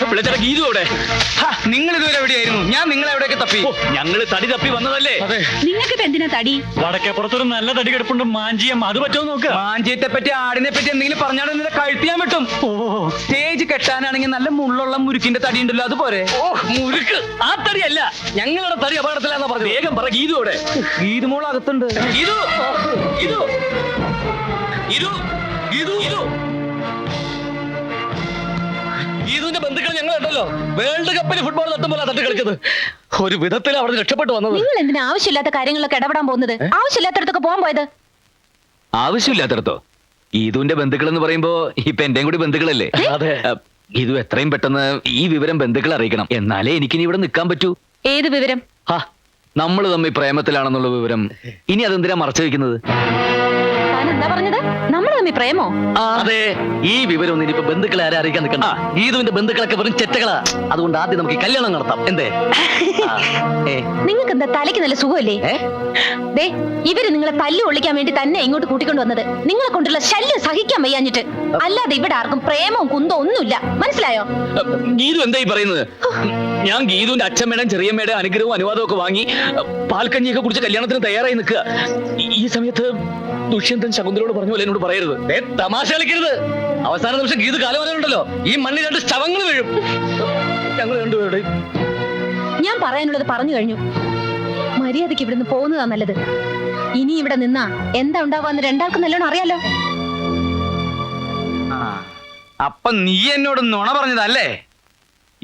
പിള്ളേച്ചേട്ടാ ഗീതു എവിടെ? നിങ്ങൾ ഇതുവരെ എവിടെയായിരുന്നു? ഞാൻ നിങ്ങളെ എവിടെയൊക്കെ തപ്പി. ഞങ്ങള് തടി തപ്പി വന്നതല്ലേ. നിങ്ങൾക്ക് ഇപ്പൊ എന്തിനാ തടി? വടക്കേ പുറത്തൊരു നല്ല തടി കിടപ്പുണ്ട്, മാഞ്ചിയം. അത് പറ്റുമോ നോക്കുക. മാഞ്ചിയത്തെ പറ്റി ആടിനെ പറ്റി എന്തെങ്കിലും പറഞ്ഞാലും നിന്നെ കഴുത്തിയാൻ പറ്റും. സ്റ്റേജ് കെട്ടാനാണെങ്കിൽ നല്ല മുള്ളുള്ള മുരുക്കിന്റെ തടി ഉണ്ടല്ലോ, അതുപോലെ. മുരുക്ക് ആ തടിയല്ല, ഞങ്ങളുടെ തടി അപകടത്തിലാന്നാ പറഞ്ഞു. വേഗം പറ, ഗീതു എവിടെ? ഗീതു മോൾ അകത്തുണ്ട്. ഗീതു, ഗീതു, ഗീതു, ഗീതു, ഗീതു. ഗീതുവിന്റെ ബന്ധുക്കൾ ഞങ്ങൾ ഉണ്ടല്ലോ, വേൾഡ് കപ്പിൽ ഫുട്ബോൾ തട്ടുമ്പോൾ തട്ടി കളിച്ചത്. ഒരു വിധത്തിൽ അവിടെ രക്ഷപ്പെട്ടു വന്നത്. നിങ്ങൾ എന്തിനാ ആവശ്യമില്ലാത്ത കാര്യങ്ങളൊക്കെ ഇടപെടാൻ പോകുന്നത്? ആവശ്യമില്ലാത്തടത്തൊക്കെ പോകാൻ പോയത്. ആവശ്യമില്ലാത്തടത്തോ? ഗീതുവിന്റെ ബന്ധുക്കൾ എന്ന് പറയുമ്പോ ഇപ്പൊ എന്റെയും കൂടി ബന്ധുക്കളല്ലേ? അതെ. ഗീതു എത്രയും പെട്ടെന്ന് ഈ വിവരം ബന്ധുക്കളെ അറിയിക്കണം, എന്നാലേ എനിക്കിനി ഇവിടെ നിൽക്കാൻ പറ്റൂ. ഏത് വിവരം? നമ്മൾ തമ്മിൽ പ്രേമത്തിലാണെന്നുള്ള വിവരം. ഇനി അതെന്തിനാ മറച്ചു വെക്കുന്നത്? താൻ എന്താ പറഞ്ഞത്? നമ്മൾ തമ്മിൽ പ്രേമോ? അതെ. ഈ വിവരം ഒന്നും ഇനിയിപ്പോ ബന്ധുക്കളെ ആരെ അറിയിക്കാൻ നിൽക്കണ്ട. ഗീതുവിന്റെ ബന്ധുക്കളൊക്കെ വെറും ചെറ്റകളാ. അതുകൊണ്ട് ആദ്യം നമുക്ക് കല്യാണം നടത്താം. എന്തേ? നിങ്ങൾക്ക് എന്താ തലയ്ക്ക് നല്ല സുഖമല്ലേ? ദേ, ഇവര് നിങ്ങളെ തല്ലു ഒളിക്കാൻ വേണ്ടി തന്നെ ഇങ്ങോട്ട് കൂട്ടിക്കൊണ്ടു വന്നത്. നിങ്ങളെ കൊണ്ടുള്ള ശല്യം സഹിക്കാൻ വയ്യാഞ്ഞിട്ട്. അല്ലാതെ ഇവിടെ ആർക്കും പ്രേമവും കുന്തവും ഒന്നുമില്ല, മനസ്സിലായോ? ഗീതു എന്തായി പറയുന്നത്? ഞാൻ ഗീതുവിന്റെ അച്ഛമ്മയുടെയും ചെറിയമ്മയുടെ അനുഗ്രഹവും അനുവാദവും ഒക്കെ വാങ്ങി പാൽക്കഞ്ഞിയൊക്കെ കുടിച്ച് കല്യാണത്തിന് തയ്യാറായി നിൽക്കുക. ഈ സമയത്ത് ദുഷ്യന്തൻ ശകുന്തലോട് പറഞ്ഞ പോലെ എന്നോട് പറയരുത്. തമാശ കളിക്കരുത്. അവസാന നിമിഷം ഗീതു കാലം പറയാനുണ്ടല്ലോ, ഈ മണ്ണിൽ 2 ശവങ്ങൾ വീഴും. ഞങ്ങൾ രണ്ടുപേരുടെ. ഞാൻ പറയാനുള്ളത് പറഞ്ഞു കഴിഞ്ഞു. മര്യാദയ്ക്ക് ഇവിടുന്ന് പോകുന്നതാ നല്ലത്. ഇനി ഇവിടെ നിന്നാ എന്താ ഉണ്ടാവാന്ന് രണ്ടാൾക്കും നല്ലോണം അറിയാലോ. അപ്പൊ നീ എന്നോട് നുണ പറഞ്ഞതല്ലേ?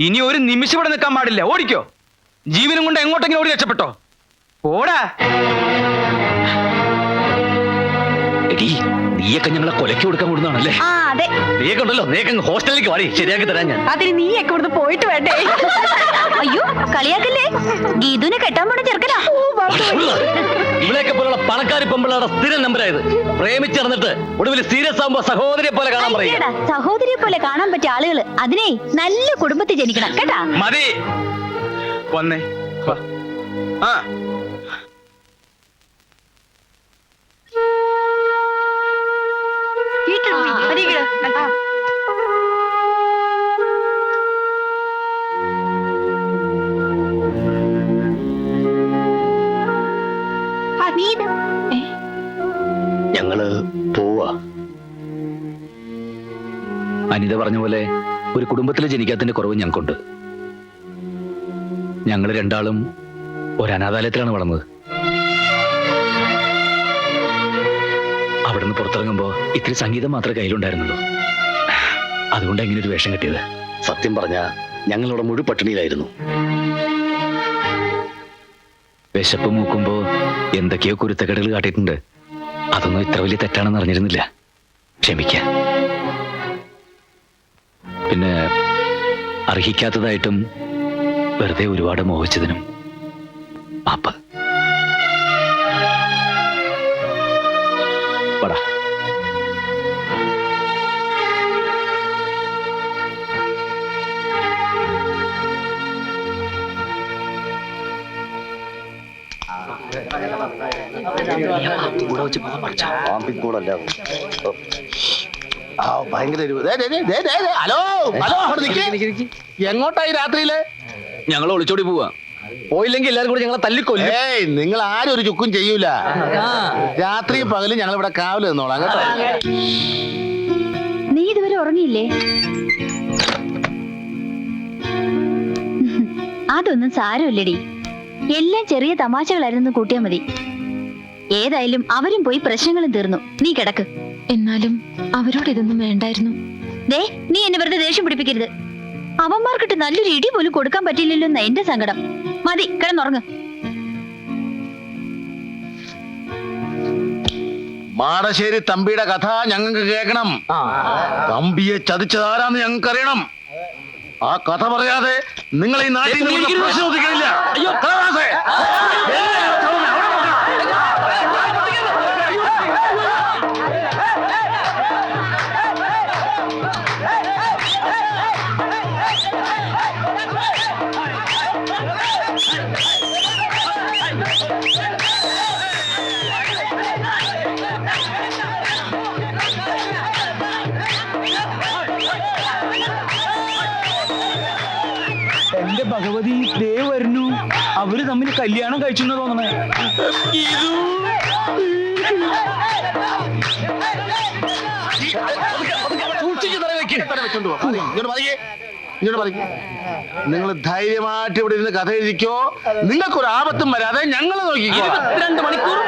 ഇനി ഒരു നിമിഷം ഇവിടെ നിൽക്കാൻ പാടില്ല. ഓടിക്കോ. ജീവനും കൊണ്ട് എങ്ങോട്ടെങ്കിലും ഓടി രക്ഷപ്പെട്ടോ. ഓടാ. നീയൊക്കെ ഞങ്ങളെ കൊലയ്ക്ക് കൊടുക്കാൻ കൂടുന്നതാണല്ലേ? അതെ. നീയൊക്കെ ഉണ്ടല്ലോ, നീയൊക്കെ ഹോസ്റ്റലിലേക്ക് വാടി, ശരിയാക്കി തരാൻ ഞാൻ. അതിന് നീയൊക്കെ ഇവിടുന്ന് പോയിട്ട് വേണ്ടേ? അയ്യോ, കളിയാക്കല്ലേ. ഗീതുവിനെ കെട്ടാൻ പോണ ചെറുക്കനാ. ഇവിടെയൊക്കെ പോലുള്ള പണക്കാരി പെമ്പിള്ളാരുടെ സ്ഥിരം നമ്പരായത്. പ്രേമിച്ചിറന്നിട്ട് ഒടുവിൽ സീരിയസ് ആകുമ്പോ സഹോദരിയെ പോലെ കാണാൻ പറയുക. സഹോദരിയെ പോലെ കാണാൻ പറ്റിയ ആളുകള് അതിനെ നല്ല കുടുംബത്തിൽ ജനിക്കണം കേട്ടാ. മതി. വന്നേ. ആ ഞങ്ങള് പോവാ. അനിത പറഞ്ഞ പോലെ ഒരു കുടുംബത്തിൽ ജനിക്കാത്തതിന്റെ കുറവ് ഞങ്ങൾക്കുണ്ട്. ഞങ്ങൾ രണ്ടാളും ഒരു അനാഥാലയത്തിലാണ് വളർന്നത്. അവിടുന്ന് പുറത്തിറങ്ങുമ്പോ ഇത്തിരി സംഗീതം മാത്രമേ കയ്യിലുണ്ടായിരുന്നുള്ളൂ. അതുകൊണ്ട് എങ്ങനെ ഒരു വേഷം കിട്ടിയത്? സത്യം പറഞ്ഞ ഞങ്ങളിവിടെ മുഴു പട്ടിണിയിലായിരുന്നു. വിശപ്പ് മൂക്കുമ്പോ എന്തൊക്കെയോ കുരുത്തക്കേടുകൾ കാട്ടിയിട്ടുണ്ട്. അതൊന്നും ഇത്ര വലിയ തെറ്റാണെന്ന് അറിഞ്ഞിരുന്നില്ല. ക്ഷമിക്ക. പിന്നെ അർഹിക്കാത്തതായിട്ടും വെറുതെ ഒരുപാട് മോഹിച്ചതിനും മാപ്പ്. പടാ. എങ്ങോട്ടായി രാത്രിയില്? ഞങ്ങൾ ഒളിച്ചോടി പോവാ. പോയില്ലെങ്കിൽ എല്ലാരും കൂടി ഞങ്ങളെ തല്ലിക്കൊല്ലും. നിങ്ങൾ ആരും ഒരു ചുക്കും ചെയ്യൂല. രാത്രി പകലും ഞങ്ങൾ ഇവിടെ കാവല് നിന്നോളാം കേട്ടോ. നീ ഇതുവരെ ഉറങ്ങിയില്ലേ? അതൊന്നും സാരമില്ലടി. എല്ലാം ചെറിയ തമാശകളായിരുന്നു കൂട്ടിയാ മതി. ഏതായാലും അവരും പോയി പ്രശ്നങ്ങളും തീർന്നു. നീ കിടക്ക്. എന്നാലും അവരോട് ഇതൊന്നും വേണ്ടായിരുന്നു. ദേ, നീ എന്നെ വെറുതെ ദേഷ്യം പിടിപ്പിക്കരുത്. അവന്മാർക്കിട്ട് നല്ലൊരു ഇടി പോലും കൊടുക്കാൻ പറ്റില്ലല്ലോ എന്നാ എന്റെ സങ്കടം. മതി, കിടന്നുറങ്ങ്. മാടശ്ശേരി തമ്പിയുടെ കഥ ഞങ്ങൾക്ക് കേൾക്കണം. തമ്പിയെ ചതിച്ചതാരാന്ന് ഞങ്ങൾക്ക് അറിയണം. ആ കഥ പറയാതെ നിങ്ങൾ ഈ നാട്ടിൽ ചോദിക്കില്ല. അയ്യോ, ഭഗവതി ദേ വരുന്നു. അവര് തമ്മിൽ കല്യാണം കഴിച്ചു തോന്നണേ. നിങ്ങൾ ധൈര്യമായിട്ട് ഇവിടെ ഇരുന്ന് കഥ എഴുതിക്കോ. നിങ്ങൾക്കൊരു ആപത്തും വരാതെ ഞങ്ങൾ നോക്കിക്കോ. 2 മണിക്കൂർ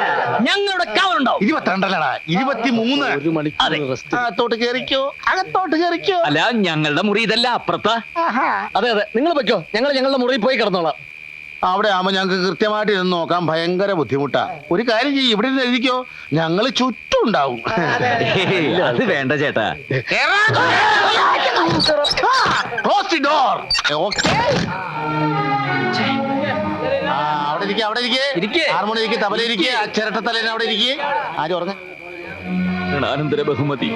ഞങ്ങളുടെ കാവലുണ്ടാവും. 22 23 1 മണിക്കൂർ rest. അകത്തോട്ട് കേറിക്കോ, അകത്തോട്ട് കേറിക്കോ. അല്ല, ഞങ്ങളുടെ മുറി ഇതല്ല, അപ്പുറത്താ. അതെ നിങ്ങൾ വെക്കോ, ഞങ്ങൾ ഞങ്ങളുടെ മുറിയിൽ പോയി കിടന്നോളാം. അവിടെ ആവുമ്പോ ഞങ്ങൾക്ക് കൃത്യമായിട്ട് ഇരുന്ന് നോക്കാൻ ഭയങ്കര ബുദ്ധിമുട്ടാ. ഒരു കാര്യം ചെയ്യും, ഇവിടെ ഇരുന്ന് എഴുതിക്കോ, ഞങ്ങൾ ചുറ്റും ഉണ്ടാവും. അത് വേണ്ട ചേട്ടാ. Close the door. Okay? അവിടെ ഇരിക്കുക, അവിടെ ഇരിക്കേ. ഹാർമോണി ഇരിക്കുക, തബല ഇരിക്കുക, ചിരട്ടത്തലേനെ അവിടെ ഇരിക്കുക. ആരും ഉറങ്ങ. അനന്തര ബഹുമതി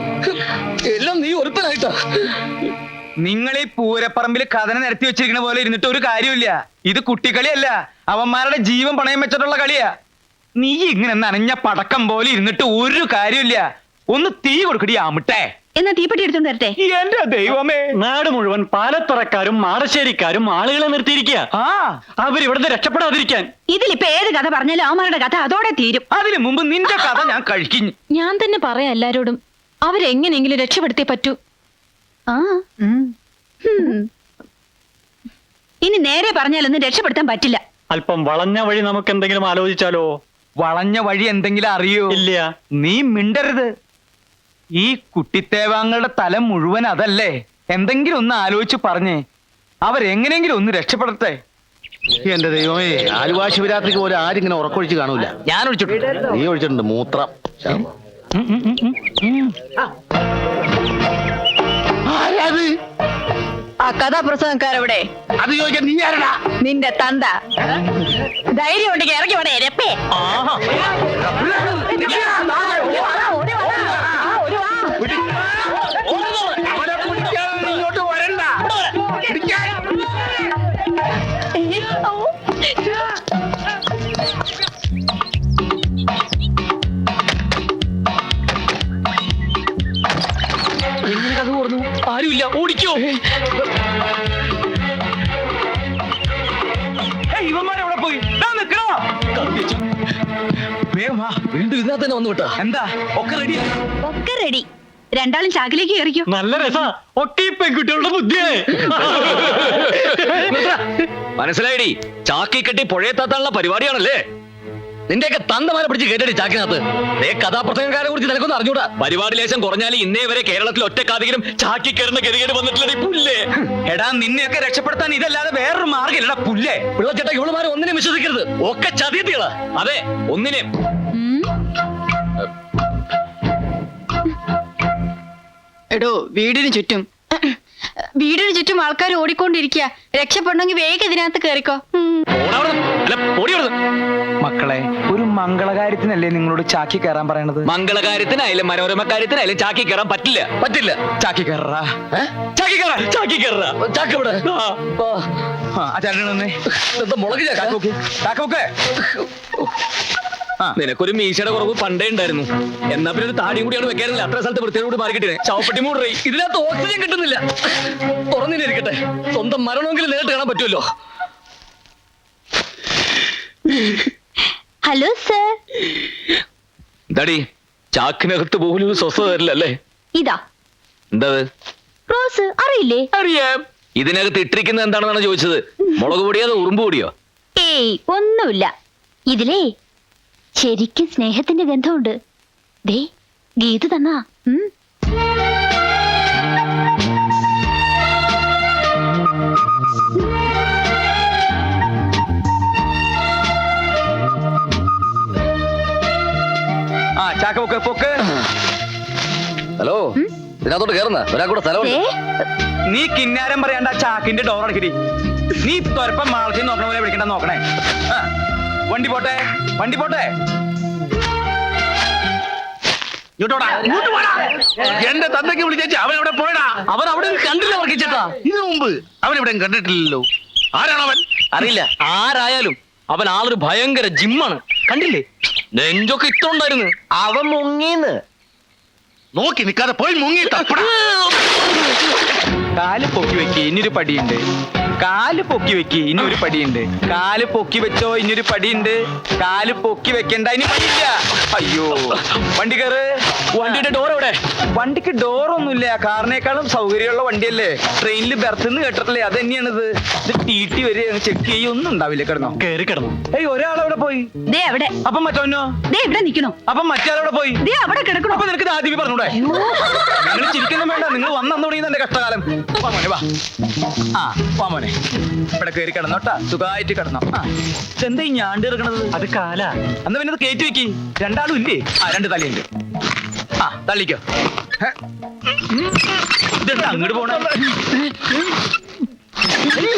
എല്ലാം നീ ഒരുത്തനായിട്ടാ. നിങ്ങൾ ഈ പൂരപ്പറമ്പിൽ കഥന നിരത്തി വെച്ചിരിക്കുന്ന പോലെ ഇരുന്നിട്ട് ഒരു കാര്യമില്ല. ഇത് കുട്ടിക്കളിയല്ല, അവന്മാരുടെ ജീവൻ പണയം വെച്ചിട്ടുള്ള കളിയാ. നീ ഇങ്ങനെ നനഞ്ഞ പടക്കം പോലെ ഇരുന്നിട്ട് ഒരു കാര്യമില്ല. ഒന്ന് തീ കൊടുക്കടി ആമിട്ടെ. എന്നാ തീപ്പെട്ടി എടുത്തോണ്ട് വരട്ടെ. എന്റെ ദൈവമേ, നാട് മുഴുവൻ പാലത്തറക്കാരും മാടശ്ശേരിക്കാരും ആളുകളെ നിർത്തിയിരിക്കുക. അവരിവിടുന്ന് രക്ഷപ്പെടാതിരിക്കാൻ. ഇതിലിപ്പോ ഏത് കഥ പറഞ്ഞാലും അവന്മാരുടെ കഥ അതോടെ തീരും. അതിനു മുമ്പ് നിന്റെ കഥ ഞാൻ കഴിക്കും. ഞാൻ തന്നെ പറയാം എല്ലാരോടും, അവരെങ്ങനെയെങ്കിലും രക്ഷപ്പെടുത്തേ പറ്റൂ. ആ ഇനി നേരെ പറഞ്ഞാലൊന്നും രക്ഷപ്പെടുത്താൻ പറ്റില്ല. അല്പം വളഞ്ഞ വഴി നമുക്ക് എന്തെങ്കിലും ആലോചിച്ചാലോ? വളഞ്ഞ വഴി എന്തെങ്കിലും അറിയോ? ഇല്ല. നീ മിണ്ടരുത്. ഈ കുട്ടിത്തേവാങ്ങളുടെ തല മുഴുവൻ അതല്ലേ. എന്തെങ്കിലും ഒന്ന് ആലോചിച്ച് പറഞ്ഞേ, അവരെങ്ങനെയെങ്കിലും ഒന്ന് രക്ഷപ്പെടട്ടെ. എന്റെ ദൈവമേ, ആലുവ ശിവരാത്രിക്ക് പോലെ ആരും ഇങ്ങനെ ഉറക്കൊഴിച്ച് കാണൂല. ഞാൻ ഒഴിച്ചിട്ടുണ്ട്. നീ ഒഴിച്ചിട്ടുണ്ട് മൂത്രം. ആരാത്? ആ കഥാപ്രസംഗക്കാരവിടെ? അത് ചോദിക്കാൻ നീ ആരടാ? നിന്റെ തന്ത. ധൈര്യം ഉണ്ടെങ്കിൽ ഇറങ്ങി വേണേ രപ്പേ. ഇങ്ങോട്ട് വരണ്ട. കഥ ഓർന്നു. ആരുമില്ല, ഓടിക്കോ. ഇവന്മാരെവിടെ പോയി? നിൽക്കണോ? വേഗം വാ. വീണ്ടും ഇതിനകത്ത് തന്നെ വന്നു വിട്ടാ. എന്താ ഒക്കെ റെഡി? ഒക്കെ റെഡി. രണ്ടാളും ചാക്കിലേക്ക് കയറിക്കോ. നല്ല രസാ. ഒക്കെ ഈ പെൺകുട്ടികളുടെ ബുദ്ധിയായി. മനസ്സിലായിടി, ചാക്കി കെട്ടി പുഴയെത്താത്താനുള്ള പരിപാടിയാണല്ലേ. നിന്റെയൊക്കെ തന്തമാരെ പിടിച്ച് കേട്ടടി ചാക്കിനകത്ത്. കഥാപ്രസംഗക്കാരെ കുറിച്ച് നിനക്കൊന്നും അറിഞ്ഞൂടാ. പരിപാടി ലേശം കുറഞ്ഞാൽ ഇന്നേ വരെ കേരളത്തിൽ ഒറ്റക്കാതെങ്കിലും ചാക്കി കയറുന്ന ഗതികേട് വന്നിട്ടില്ല. പുല്ലേ, എടാ നിന്നെയൊക്കെ രക്ഷപ്പെടുത്താൻ ഇതല്ലാതെ വേറൊരു മാർഗ്ഗമില്ലടാ പുല്ലേ. പിള്ളച്ചേട്ടാ, ഇവളുമാരെ ഒന്നിനെ വിശ്വസിക്കരുത്. ഒക്കെ ചതിയത്തികളാ. അതെ, ഒന്നിനെ. എടോ, വീടിന് ചുറ്റും ആൾക്കാർ ഓടിക്കൊണ്ടിരിക്കുക. രക്ഷപ്പെടണമെങ്കിൽ വേഗം ഇതിനകത്ത് കേറിക്കോ. മക്കളെ, ഒരു മംഗളകാര്യത്തിനല്ലേ നിങ്ങളോട് ചാക്കി കയറാൻ പറയണത്? മംഗളകാര്യത്തിനായാലും മനോരമ കാര്യത്തിനായാലും ചാക്കി കയറാൻ പറ്റില്ല. ചാക്കി കയറാ. ചാക്കി കയറാ. ചാക്കി കയറാ. ചാക്ക് ഇവിടെ. മുളക് ചാക്കൊക്കെ. നിനക്കൊരു മീശയുടെ കുറവ് പണ്ടേ ഉണ്ടായിരുന്നു. എന്നാ പിന്നെ ഒരു താടിയും കൂടിയാണ് വെക്കാനില്ല. അത്ര സ്ഥലത്ത് വൃത്തിയോട് കൂടി മാറിക്കിട്ടേ. ചവപ്പെട്ടി മൂടറി. ഇതിനകത്ത് ഓക്സിജൻ കിട്ടുന്നില്ല. തുറന്നിരിക്കട്ടെ, സ്വന്തം മരണമെങ്കിലും നേരിട്ട് കാണാൻ പറ്റുമല്ലോ. Hello sir. എന്താടി, ചാക്കിനകത്ത് പോലും ഒരു സ്വസ്ഥത തരില്ലല്ലേ? ഇതാ എന്താ റോസ്, അറിയില്ലേ? അറിയാം. ഇതിനകത്ത് ഇട്ടിരിക്കുന്നത് എന്താണെന്നാണ് ചോദിച്ചത്. മുളക് പൊടിയോ അതോ ഉറുമ്പ് പൊടിയോ? ഏയ്, ഒന്നുമില്ല. ഇതിലേ ശരിക്കും സ്നേഹത്തിന്റെ ഗന്ധമുണ്ട്. ദേ, ഗീതു തന്നാ. ചാക്കൊക്കെ പൊക്ക്. ഹലോ, ഇതിനകത്തോട്ട് കയറുന്ന ഒരാൾക്കൂടെ സ്ഥലമുണ്ട്. നീ കിന്നാരം പറയാണ്ട ചാക്കിന്റെ ഡോർ അടക്കിടി. നീ തൊരപ്പം മാളത്തിൽ നോക്കണ പോലെ വിളിക്കണ്ട. നോക്കണേ. വണ്ടി പോട്ടെ, വണ്ടി പോട്ടെ. എന്റെ തന്തയ്ക്ക് വിളിച്ചേച്ച് അവൻ എവിടെ പോയടാ? അവൻ അവിടെ കണ്ടില്ല വർക്കിച്ചേട്ടാ. ഇതിനു മുമ്പ് അവൻ ഇവിടെ കണ്ടിട്ടില്ലല്ലോ. ആരാണവൻ? അറിയില്ല. ആരായാലും അവൻ ആളൊരു ഭയങ്കര ജിമ്മാണ്. കണ്ടില്ലേ, നെഞ്ചൊക്കെ ഇട്ടുണ്ടായിരുന്നു. അവൻ മുങ്ങീന്ന്. നോക്കി നിൽക്കാതെ പോയി മുങ്ങി തപ്പടാ. കാല് പൊക്കി വെക്കി ഇനിയൊരു പടിയുണ്ട്, കാല് പൊക്കി വെക്കി ഇനിയൊരു പടിയുണ്ട്, കാല് പൊക്കി വെച്ചോ ഇനിയൊരു പടിയുണ്ട്, കാല് പൊക്കി വെക്കണ്ട ഇനി പടിയില്ല. അയ്യോ വണ്ടി കയറ്. വണ്ടിയുടെ ഡോർ എവിടെ? വണ്ടിക്ക് ഡോറൊന്നുമില്ല, കാറിനേക്കാളും സൗകര്യമുള്ള വണ്ടിയല്ലേ. ട്രെയിനിൽ ബെർത്ത് കേട്ടിട്ടില്ലേ, അത് തന്നെയാണിത്. ഇത് ടി വരെ ചെക്ക് ചെയ്യൊന്നും ഉണ്ടാവില്ല. കിടന്നോ? കേറി കിടന്നു. ഏയ് ഒരാളവിടെ പോയി. ദേ അവിടെ, അപ്പം മറ്റോനോ? ദേ ഇവിടെ നിക്കണോ. അപ്പം മറ്റേ പോയി. ദേ അവിടെ കിടക്കണോ. അപ്പൊ നിനക്ക് ആദ്യമേ പറഞ്ഞൂടെ? നിങ്ങൾ ചിരിക്കൊന്നും വേണ്ട, നിങ്ങൾ വന്നു തുടങ്ങിയത് എന്റെ കഷ്ടകാലം. വാ മോനെ വാ. ആ വാ മോനെ, ഇവിടെ കയറി കിടന്നോട്ടാ, സുഖമായിട്ട് കിടന്നോ. ആ എന്താ ഈ ഞാണ്ട് കിടക്കണത്? അത് കാല. അന്ന് പിന്നെ അത് കയറ്റി വെക്കി. രണ്ടാളും ഇല്ലേ? ആ രണ്ട് തലയുണ്ട്. ആ തള്ളിക്കോ. ഇതെന്താ അങ്ങോട്ട് പോണ?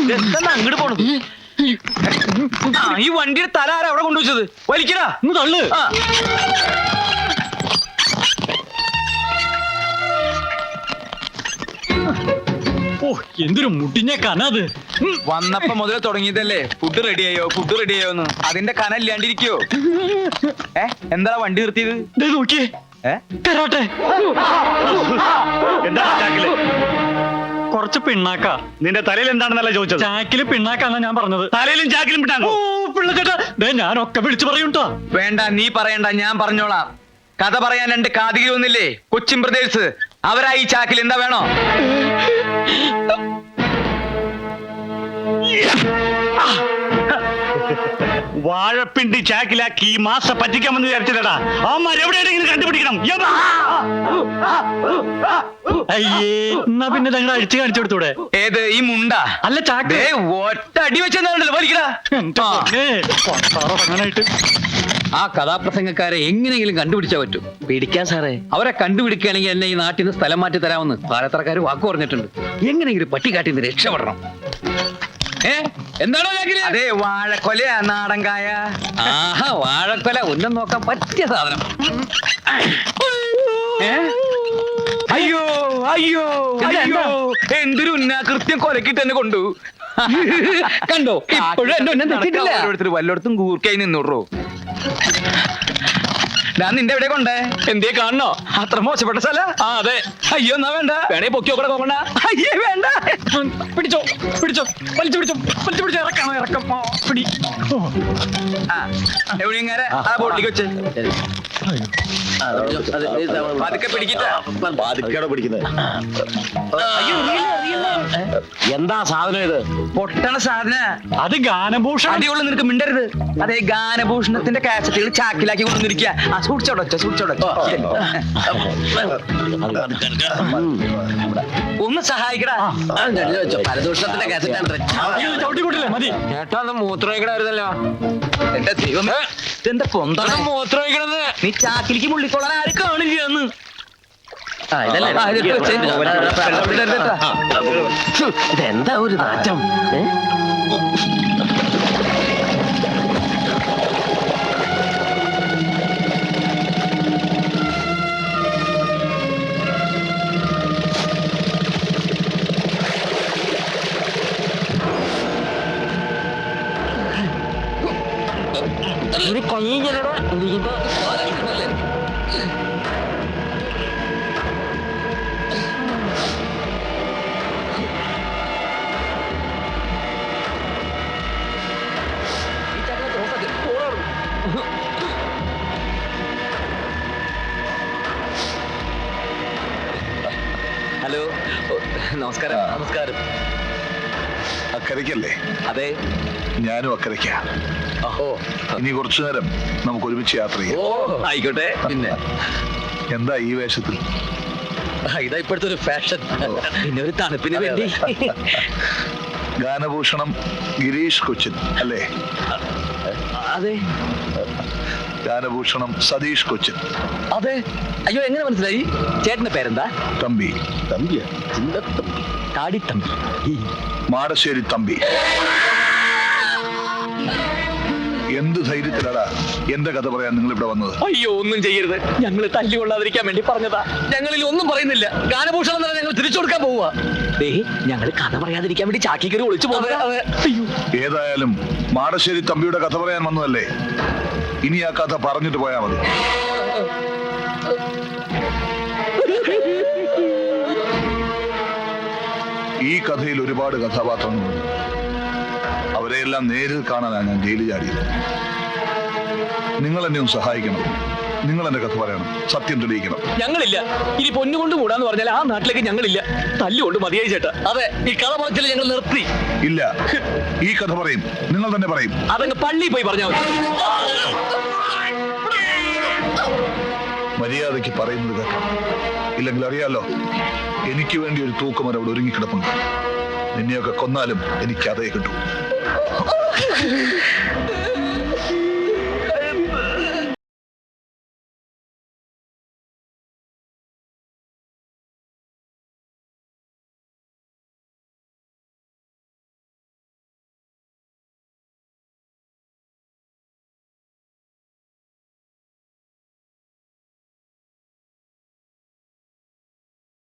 ഇതെന്താ അങ്ങോട്ട് പോണത്? ആ ഈ വണ്ടിയുടെ തല ആരാ അവിടെ കൊണ്ടുവച്ചത്? വലിക്കടാ. ഒന്ന് തള്ളു. ആ ഓ എന്തൊരു മുട്ടിഞ്ഞ കനത്. വന്നപ്പോ മുതൽ തുടങ്ങിയതല്ലേ ഫുഡ് റെഡിയായോ ഫുഡ് റെഡിയായോന്ന്. അതിന്റെ കന ഇല്ലാണ്ടിരിക്കോ? എന്താ വണ്ടി നിർത്തിയത്? ദേ നോക്കിയേ, കരാട്ടെ. എന്താ ചാക്കില്? കുറച്ച് പിണ്ണാക്ക. നിന്റെ തലയിൽ എന്താണെന്നല്ല ചോദിച്ചത്. ചാക്കില് പിണ്ണാക്കാന്നാ ഞാൻ പറഞ്ഞത്. തലയിലും ചാക്കിലും ഓ പിണ്ണാക്കോ? പിള്ളച്ചേട്ടാ, ദേ ഞാനൊക്കെ വിളിച്ചു പറയൂട്ടോ. വേണ്ട നീ പറയണ്ട, ഞാൻ പറഞ്ഞോളാം. കഥ പറയാൻ രണ്ട് കാതികയൊന്നില്ലേ, കൊച്ചിൻ ബ്രദേഴ്സ്. അവരാ ഈ ചാക്കിൽ. എന്താ വേണോ? വാഴപ്പിണ്ടി ചാക്കിലാക്കി ഈ മാസം പറ്റിക്കാമെന്ന് വിചാരിച്ചില്ലടാ. അവന്മാർ എവിടെയെങ്കിലും കണ്ടുപിടിക്കണം. അയ്യേ, എന്നാ പിന്നെ ഞങ്ങൾ അടിച്ചു കാണിച്ചു കൊടുത്തൂടെ? ഏത് ഈ മുണ്ട? അല്ല ചാക്ക്. ദേ, ഒറ്റ അടി വെച്ചെന്നാണല്ലോ വലിക്കടാ. അങ്ങനായിട്ട് ആ കഥാപ്രസംഗക്കാരെ എങ്ങനെയെങ്കിലും കണ്ടുപിടിച്ചാൽ പറ്റും. പിടിക്കാൻ സാറേ, അവരെ കണ്ടുപിടിക്കുകയാണെങ്കിൽ എന്നെ ഈ നാട്ടിൽ നിന്ന് സ്ഥലം മാറ്റി തരാമെന്ന് പാലത്തറക്കാർ വാക്ക് പറഞ്ഞിട്ടുണ്ട്. എങ്ങനെയെങ്കിലും പട്ടിക്കാട്ടിൽ നിന്ന് രക്ഷപ്പെടണം. എന്താണോ ചാക്കില്? അതെ വാഴക്കൊലയാ, നാടൻ കായ. ആഹാ, വാഴക്കൊല ഉന്നം നോക്കാൻ പറ്റിയ സാധനം. അയ്യോ അയ്യോ അയ്യോ, എന്തൊരു ഉന്നാകൃത്യം കൊലക്കിട്ട് തന്നെ കൊണ്ടു. കണ്ടോ, ഇപ്പോഴും എന്നെ ഉന്നം തെറ്റിട്ടില്ല. ഓരോരുത്തർ വല്ലോടത്തും കൂർക്കായി നിന്നൂറോ. ഞാൻ നിന്റെ എവിടെ കൊണ്ടേ? എന്തേ കാണണോ? അത്ര മോശപ്പെട്ട സ്ഥല? ആ അതെ. അയ്യോ എന്നാ വേണ്ട. വേണേ പൊക്കിയോ കൂടെ നോക്കണ്ട. അയ്യേ വേണ്ട. പിടിച്ചോ പിടിച്ചോ, വലിച്ചു പിടിച്ചോ, വലിച്ചു പിടിച്ചോ. ഇറക്കാം ഇറക്കം. പിടി. എവിടെയെങ്ങനെ ആ ബോട്ടിലേക്ക് വെച്ച് പതുക്കെ പിടിക്കട്ടെ. എന്താ സാധനം ഇത്? പൊട്ടണ സാധന. അത് ഗാനഭൂഷണം. അടിയുള്ള നിനക്ക് മിണ്ടരുത്. അതെ ഗാനഭൂഷണത്തിന്റെ കാസറ്റുകൾ ചാക്കിലാക്കി കൊണ്ടുവന്നിരിക്കുക. ആ സൂക്ഷിച്ചോടൊച്ച സൂക്ഷിച്ചോടൊച്ച. ഒന്ന് സഹായിക്കടാ. പരദൂഷണത്തിന്റെ കാസറ്റാണ്. ചവിട്ടിക്കൂട്ടില്ലേ മതി. ചേട്ടാ മൂത്രമൊഴിക്കണമായിരുന്നല്ലോ. എന്റെ ദൈവമേ, ഇതെന്താ പൊന്താണ് മൂത്രമൊഴിക്കണത്? നീ ചാക്കിലേക്ക് മുള്ളിക്കൊള്ളാൻ ആരും കാണില്ല എന്ന്. ഇതെന്താ ഒരു നാറ്റം? ഹലോ, നമസ്കാരം. നമസ്കാരം. അക്കരയ്ക്കല്ലേ? അതെ, ഞാനും അക്കരയ്ക്കാ. ഓ ഇനി കുറച്ചു നേരം നമുക്ക് ഒരുമിച്ച് യാത്ര ചെയ്യാം. ഓ ആയിക്കോട്ടെ. പിന്നെ എന്താ ഈ വേഷത്തിൽ? ഇതാ ഇപ്പോഴത്തെ ഒരു ഫാഷൻ. പിന്നെ ഒരു തണുപ്പിന് വേണ്ടി. ഗാനഭൂഷണം ഗിരീഷ് കൊച്ചിൻ അല്ലേ? അതെ. ഗാനഭൂഷണം സതീഷ് കൊച്ചിൻ. അതെ. അയ്യോ, എങ്ങനെ മനസ്സിലായി? ചേട്ടന്റെ പേരെന്താ? തമ്പി. തമ്പിയാ? കാടിത്തമ്പി. മാടശ്ശേരി തമ്പി. എന്ത് ധൈര്യത്തിലാടാ എന്റെ കഥ പറയാൻ നിങ്ങൾ ഇവിടെ വന്നത്? അയ്യോ ഒന്നും ചെയ്യരുത്, ഞങ്ങൾ തല്ലി കൊള്ളാതിരിക്കാൻ വേണ്ടി പറഞ്ഞതാ. ഞങ്ങളിൽ ഒന്നും പറയുന്നില്ല. ഗാനഭൂഷണം തന്നെ ഞങ്ങൾ തിരിച്ചു കൊടുക്കാൻ പോവുക. ഞങ്ങൾ കഥ പറയാതിരിക്കാൻ വേണ്ടി ചാക്കി കയറി ഒളിച്ചു പോകുന്നത്. അയ്യോ, ഏതായാലും മാടശ്ശേരി തമ്പിയുടെ കഥ പറയാൻ വന്നതല്ലേ, ഇനി ആ കഥ പറഞ്ഞിട്ട് പോയാ മതി. ഈ കഥയിൽ ഒരുപാട് കഥാപാത്രങ്ങളുണ്ട്. അവരെയെല്ലാം നേരിൽ കാണാനാണ് ഞാൻ ജയിലിൽ ചാടിയത്. നിങ്ങൾ എന്നെ ഒന്ന് സഹായിക്കണം. നിങ്ങൾ എന്റെ കഥ പറയണം, സത്യം തെളിയിക്കണം. ഞങ്ങളില്ല. ഇനി പൊന്നുകൊണ്ട് കൂടാന്ന് പറഞ്ഞാൽ ആ നാട്ടിലേക്ക് ഞങ്ങളില്ല. തല്ലുകൊണ്ട് മതിയായി ചേട്ടാ. അതെ, ഈ കഥ പറച്ചിൽ ഞങ്ങൾ നിർത്തി. ഇല്ല, ഈ കഥ പറയും, നിങ്ങൾ തന്നെ പറയും. അതങ്ങ് പള്ളി പോയി പറഞ്ഞാൽ മതി. മര്യാദയ്ക്ക് പറയുന്നത് കേൾക്കാം. ഇല്ലെങ്കിൽ അറിയാലോ, എനിക്ക് വേണ്ടി ഒരു തൂക്കുമരം അവിടെ ഒരുങ്ങിക്കിടപ്പുണ്ട്. നിന്നെയൊക്കെ കൊന്നാലും എനിക്ക് അതേ കിട്ടൂ.